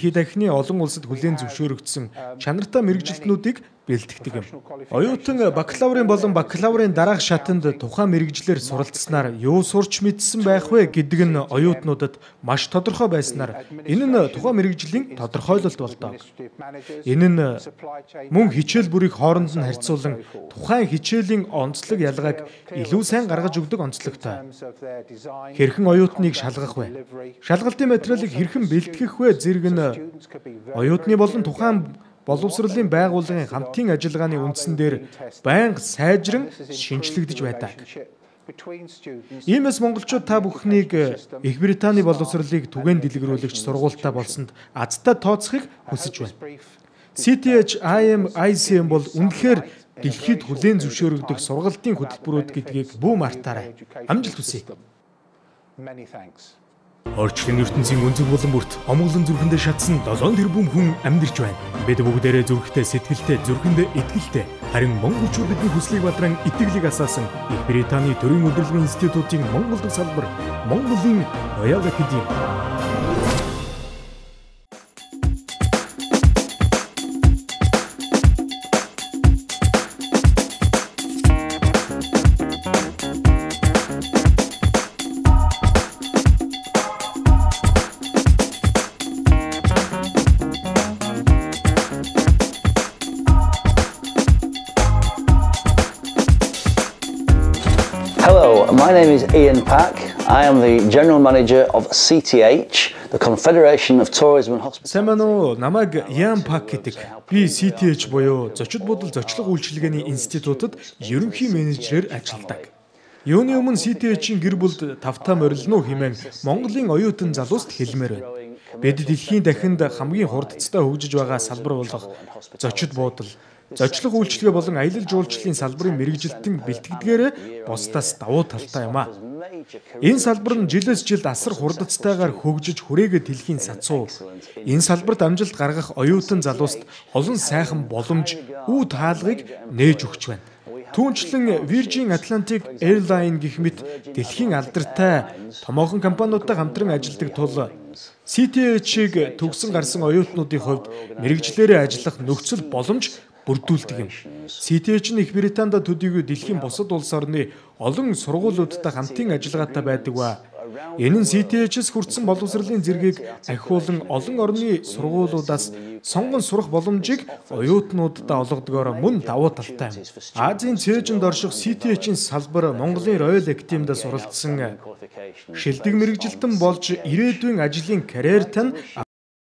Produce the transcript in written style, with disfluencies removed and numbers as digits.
дэлхийд дахины олон улсад хүлээн зөвшөөрөгдсөн чанартай мэргэжилтнүүдийг бэлтгэдэг юм. Оюутан бакалаврын болон бакалаврын дараах шатанд тухайн мэргэжлэр суралцсанаар юу сурч мэдсэн байх вэ гэдэг нь оюутнуудад маш тодорхой байснаар энэ нь тухайн мэргэжлийн тодорхойлолт болдог. Энэ нь мөн хичээл бүрийг хооронд нь харьцуулан тухайн хичээлийн онцлог ялгааг илүү сайн гаргаж өгдөг онцлогтой. Хэрхэн оюутныг шалгах вэ? Шалгалтын материалыг хэрхэн бэлтгэх вэ зэрэг нь оюутны болон тухайн боловсролын байгууллагын хамтын ажиллагааны үндсэн дээр байнга сайжран шинжлэгдэж байдаг. Иймээс монголчууд та бүхнийг Их Британий боловсролыг түгээн дэлгэрүүлэгч сургуультай болсонд азтай тооцохыг хүсэж байна. CTH ICM бол үнэхээр дэлхийд хүлээн зөвшөөрөгдөх сургалтын хөтөлбөрүүд гэдгийг бүү мартаарай. Амжилт хүсье. Орчлон ертөнцийн өнцөг булан бүрт омглон зүрхэндээ шатсан 7 тэрбум хүн амьдарч байна. Бид бүгдээрээ зүрхтэй, сэтгэлтэй, зүрхэндээ итгэлтэй. Харин монголчууд бидний хүслийг бадран итгэлийг асаасан Их Британий төрийн удирдлагын институтын Монгол дахь салбар Монголын Royal Academy. Hello, my name is Ian Pack. I am the General Manager of CTH, the Confederation of Tourism and Hospitality. Самано намайг Ian Pack гэдэг. Би CTH буюу зочид бодол зочлог үйлчилгээний институтад ерөнхий менежерээр ажилладаг. Юуны өмнө CTH-ийн гэр бүлд тавтаа морилно хэмээн Монголын оюутан залууст хэлмээр байна. Бид дэлхийн дахинд хамгийн хурдцтай хөгжиж байгаа салбар болох зочид буудал, зочлог үйлчилгээ болон аялал жуулчлалын салбарын мэргэжилтэн бэлтгэдгээрээ бусдаас давуу талтай юм а. Энэ салбар нь жилээс жилд асар хурдцтайгаар хөгжиж хүрээгээ дэлхийн сацуу. Энэ салбарт амжилт гаргах оюутан залууст олон сайхан боломж, үд хаалгыг нээж өгч байна. Түүнчлэн Virgin Atlantic Airline гэх мэт дэлхийн алдартай томоохон компаниудтай хамтран ажилладаг тул CTH-ийг төгсөн гарсан оюутнуудын хувьд мэргэжлээрээ ажиллах нөхцөл боломж бүрдүүлдэг юм. CTH нь Их Британд төдийгүй дэлхийн бусад улс орны олон сургуулиудтай хамтын ажиллагаатай байдаг ба энэ нь CTH-с хүртсэн боловсролын зэргийг ахиулан олон орны сургуулиудаас сонгон сурах боломжийг оюутнуудад олгодгоор мөн давуу талтай юм. Азийн цээжинд орших CTH-ийн салбар Монголын Royal Academy-д суралцсан шилдэг мэргэжилтэн болж ирээдүйн ажлын карьерт нь